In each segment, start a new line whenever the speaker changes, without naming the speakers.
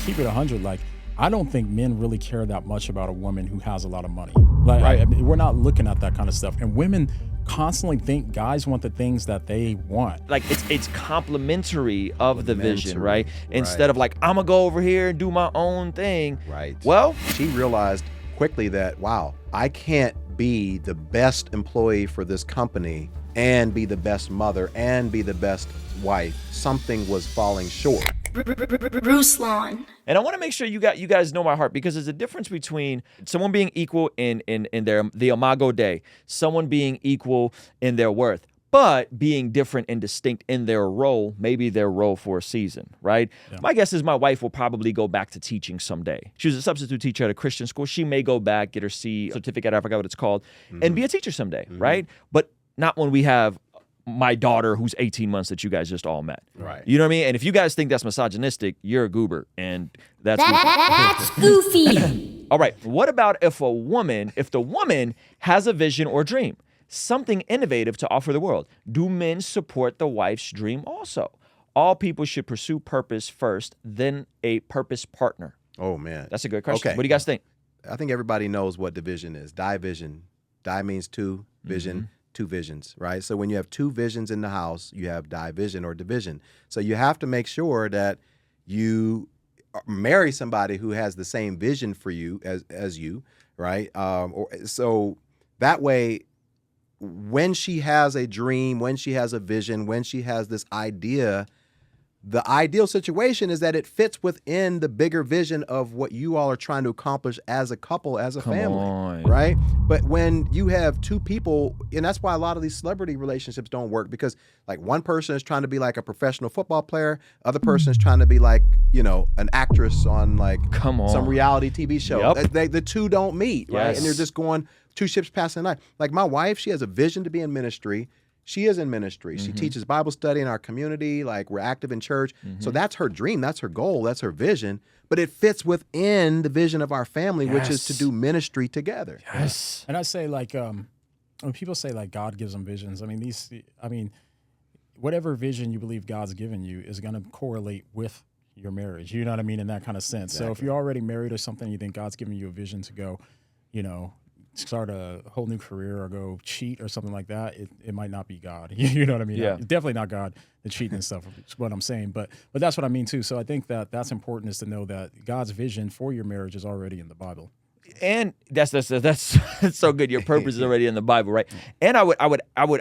keep it 100, like, I don't think men really care that much about a woman who has a lot of money. Like,
Right.
I mean, we're not looking at that kind of stuff. And women constantly think guys want the things that they want.
Like it's complementary of the vision, right?
Right.
Instead of like, I'm gonna go over here and do my own thing.
Right.
Well,
She realized quickly that, wow, I can't be the best employee for this company and be the best mother and be the best wife. Something was falling short.
Ruslan.
and I want to make sure you guys know my heart, because there's a difference between someone being equal in the imago Dei, someone being equal in their worth, but being different and distinct in their role, maybe their role for a season, right? Yeah. My guess is my wife will probably go back to teaching someday. She was a substitute teacher at a Christian school. She may go back, get her C certificate, I forgot what it's called, and be a teacher someday, right? But not when we have my daughter who's 18 months that you guys just all met.
Right.
You know what I mean? And if you guys think that's misogynistic, you're a goober, and that's
goofy.
All right. What about if the woman has a vision or dream, something innovative to offer the world? Do men support the wife's dream also? All people should pursue purpose first, then a purpose partner.
Oh, man.
That's a good question.
Okay.
What do you guys think?
I think everybody knows what division is. Division. Di means two, vision, two visions, right? So when you have two visions in the house, you have division or division. So you have to make sure that you marry somebody who has the same vision for you as you, right? So that way, when she has a dream, when she has a vision, when she has this idea, the ideal situation is that it fits within the bigger vision of what you all are trying to accomplish as a couple, as a family, right? But when you have two people, and that's why a lot of these celebrity relationships don't work, because like one person is trying to be like a professional football player, other person is trying to be like, you know, an actress on like some reality TV show.
Yep.
The two don't meet, right?
Yes.
And they're just going two ships passing the night. Like my wife, she has a vision to be in ministry. She is in ministry. She teaches Bible study in our community. Like we're active in church. So that's her dream. That's her goal. That's her vision. But it fits within the vision of our family, which is to do ministry together.
Yes.
And I say, like, when people say like God gives them visions, I mean, whatever vision you believe God's given you is going to correlate with your marriage. You know what I mean? In that kind of sense.
Exactly.
So if you're already married or something, you think God's giving you a vision to go, you know, start a whole new career or go cheat or something like that, it might not be God. You know what I mean?
Yeah.
It's definitely not God, the cheating and stuff, is what I'm saying. But that's what I mean too. So I think that's important, is to know that God's vision for your marriage is already in the Bible.
And that's so good. Your purpose is already in the Bible, right? And I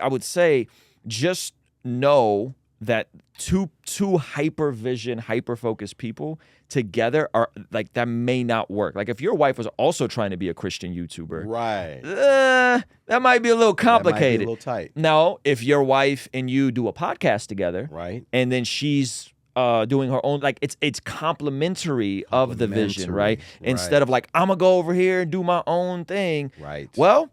would say, just know that two hyper vision, hyper focused people together are like, that may not work. Like if your wife was also trying to be a Christian YouTuber,
Right.
that might be a little complicated.
That might be a little tight.
Now, if your wife and you do a podcast together,
Right.
and then she's doing her own, like it's complementary of the vision, right? Instead of like, I'm gonna go over here and do my own thing.
Right.
Well,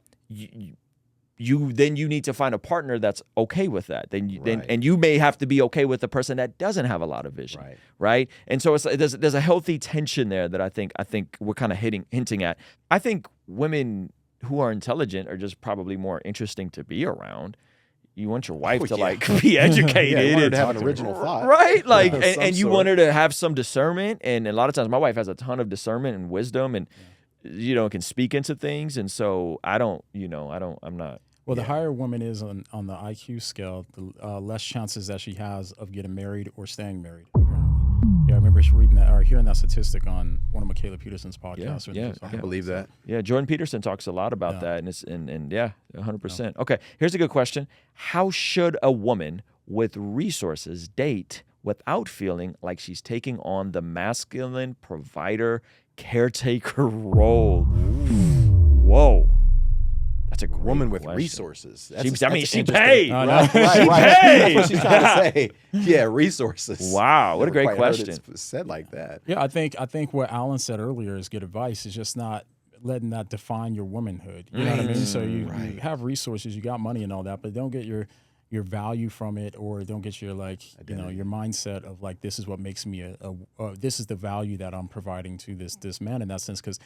you need to find a partner that's okay with that. And you may have to be okay with the person that doesn't have a lot of vision, right? And so there's a healthy tension there that I think we're kind of hinting at. I think women who are intelligent are just probably more interesting to be around. You want your wife to like be educated,
you want her
and
to have an original thought,
right? Like,
of
and you
some
want her
sort.
to have some discernment. And a lot of times, my wife has a ton of discernment and wisdom, and can speak into things. And so I'm not.
Well, the higher a woman is on the IQ scale, the less chances that she has of getting married or staying married, apparently. Yeah, I remember reading that or hearing that statistic on one of Michaela Peterson's podcasts.
I believe that.
Yeah, Jordan Peterson talks a lot about that, and it's 100%. Okay, here's a good question: how should a woman with resources date without feeling like she's taking on the masculine provider caretaker role? Whoa. That's a great
woman with
question.
resources.
She
interesting.
paid.
Right. That's what she's trying to say. Yeah, resources.
Wow, what a great
Never quite heard
question.
it said like that.
Yeah, I think what Alan said earlier is good advice. It's just not letting that define your womanhood. You know what I mean? So you have resources, you got money and all that, but don't get your value from it, or don't get your your mindset of like, this is what makes me this is the value that I'm providing to this man in that sense. Because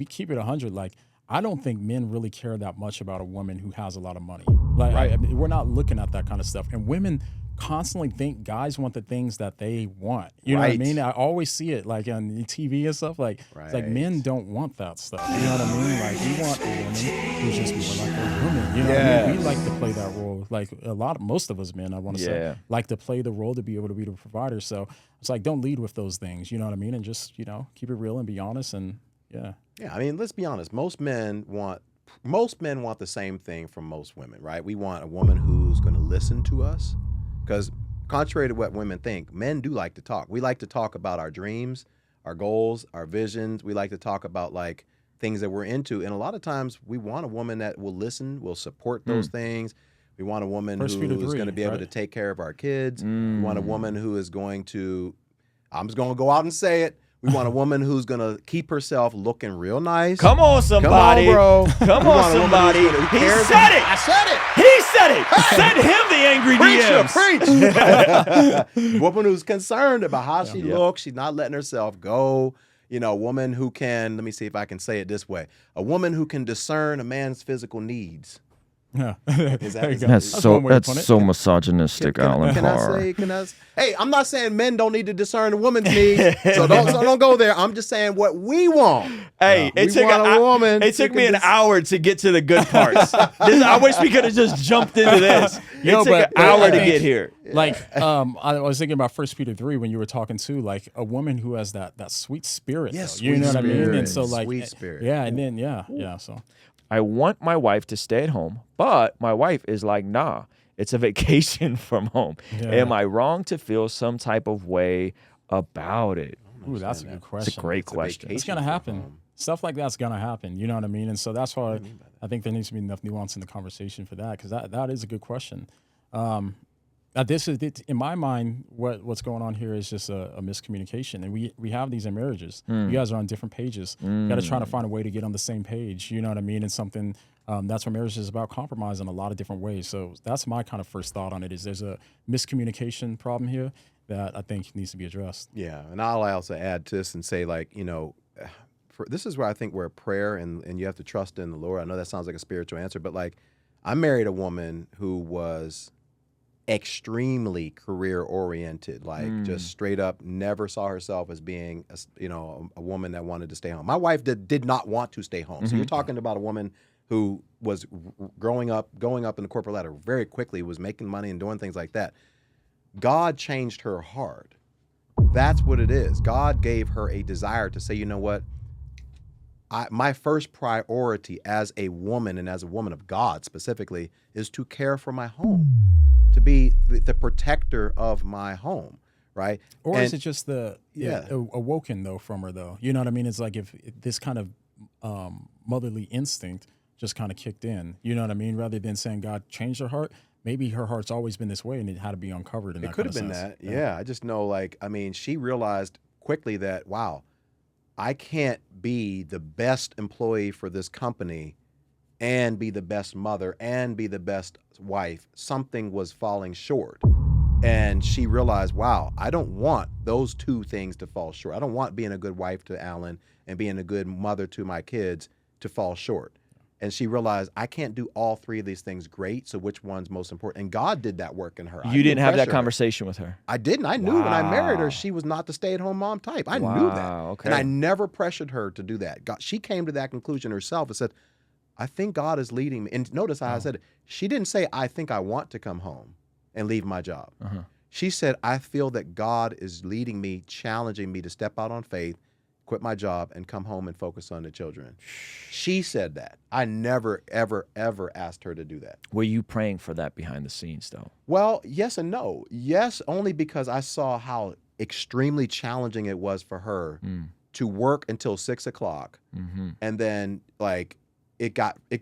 keep it 100, like, I don't think men really care that much about a woman who has a lot of money. Like, I mean, we're not looking at that kind of stuff. And women constantly think guys want the things that they want. You know what I mean? I always see it like on TV and stuff. Like it's like men don't want that stuff. You know what I mean? Like we want a woman who's just more like a woman. You know what I mean? We like to play that role. Like most of us men, I want to say, like to play the role to be able to be the provider. So it's like don't lead with those things. You know what I mean? And just keep it real and be honest. And yeah.
I mean, let's be honest. Most men want the same thing from most women, right? We want a woman who's going to listen to us. Because contrary to what women think, men do like to talk. We like to talk about our dreams, our goals, our visions. We like to talk about like things that we're into. And a lot of times we want a woman that will listen, will support those things. We want a woman who's going to be able to take care of our kids. We want a woman who is going to, I'm just going to go out and say it. We want a woman who's going to keep herself looking real nice.
Come on, somebody.
Come on, bro.
Come on, somebody. He said it.
I said it.
He said it. Hey. Send him the angry DMs.
Preach. Woman who's concerned about how she looks. She's not letting herself go. A woman who can, let me see if I can say it this way. A woman who can discern a man's physical needs.
Yeah,
that's so misogynistic, Alan.
Hey, I'm not saying men don't need to discern a woman's needs, so don't go there. I'm just saying what we want.
Hey, it took me an hour to get to the good parts. I wish we could have just jumped into this. It took an hour to get here.
Like, I was thinking about 1 Peter 3 when you were talking too, like a woman who has that sweet spirit.
Yes,
you know what I mean? And so like,
sweet spirit.
Yeah, and then so.
I want my wife to stay at home, but my wife is like, nah, it's a vacation from home. Yeah. Am I wrong to feel some type of way about it?
Ooh, that's a good question.
It's a great question.
It's going to happen. Stuff like that's going to happen. You know what I mean? And so that's why I think there needs to be enough nuance in the conversation for that, because that is a good question. This is, in my mind, what's going on here is just a miscommunication, and we have these in marriages. You guys are on different pages. You got to try to find a way to get on the same page. You know what I mean? And something that's what marriage is about, compromise in a lot of different ways. So that's my kind of first thought on it. Is there's a miscommunication problem here that I think needs to be addressed.
Yeah, and I'll also add to this and say, like, this is where I think where prayer and you have to trust in the Lord. I know that sounds like a spiritual answer, but like, I married a woman who was extremely career oriented, like just straight up never saw herself as being a woman that wanted to stay home. My wife did not want to stay home. So you're talking about a woman who was going up in the corporate ladder very quickly, was making money and doing things like that. God changed her heart. That's what it is. God gave her a desire to say, you know what? My first priority as a woman and as a woman of God specifically is to care for my home, to be the protector of my home, right?
Or is it just awoken though from her though? You know what I mean? It's like if this kind of motherly instinct just kind of kicked in, you know what I mean? Rather than saying God changed her heart, maybe her heart's always been this way and it had to be uncovered. It
could have been that. Yeah, I just know, like, I mean, she realized quickly that, wow, I can't be the best employee for this company and be the best mother and be the best wife. Something was falling short. And she realized, wow, I don't want those two things to fall short. I don't want being a good wife to Alan and being a good mother to my kids to fall short. And she realized, I can't do all three of these things great, so which one's most important? And God did that work in her.
You didn't have that conversation with her?
I didn't. I knew when I married her, she was not the stay-at-home mom type. I knew that.
Okay.
And I never pressured her to do that. She came to that conclusion herself and said, I think God is leading me. And notice how I said it. She didn't say, I think I want to come home and leave my job. She said, I feel that God is leading me, challenging me to step out on faith, quit my job, and come home and focus on the children. She said that. I never, ever, ever asked her to do that.
Were you praying for that behind the scenes, though?
Well, yes and no. Yes, only because I saw how extremely challenging it was for her to work until 6 o'clock. And then, like, it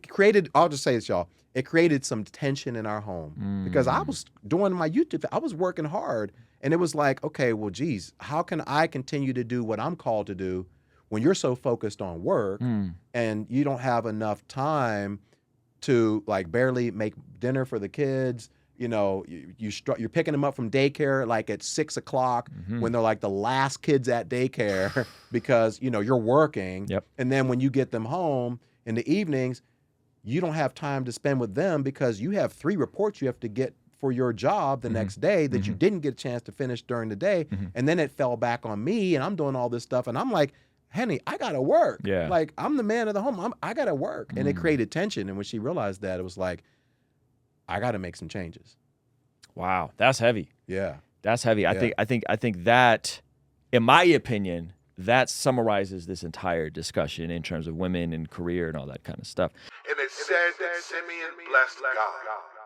created, I'll just say this, y'all, it created some tension in our home because I was doing my YouTube, I was working hard. And it was like, okay, well, geez, how can I continue to do what I'm called to do when you're so focused on work and you don't have enough time to, like, barely make dinner for the kids? You know, you're picking them up from daycare like at 6 o'clock when they're like the last kids at daycare because, you know, you're working. And then when you get them home in the evenings, you don't have time to spend with them because you have 3 reports you have to get for your job the next day that you didn't get a chance to finish during the day. And then it fell back on me, and I'm doing all this stuff. And I'm like, Henny, I got to work.
Yeah.
Like, I'm the man of the home. I got to work. And it created tension. And when she realized that, it was like, I got to make some changes.
Wow. That's heavy.
Yeah.
That's heavy.
Yeah.
I think that, in my opinion, that summarizes this entire discussion in terms of women and career and all that kind of stuff.
And it said that Simeon blessed God.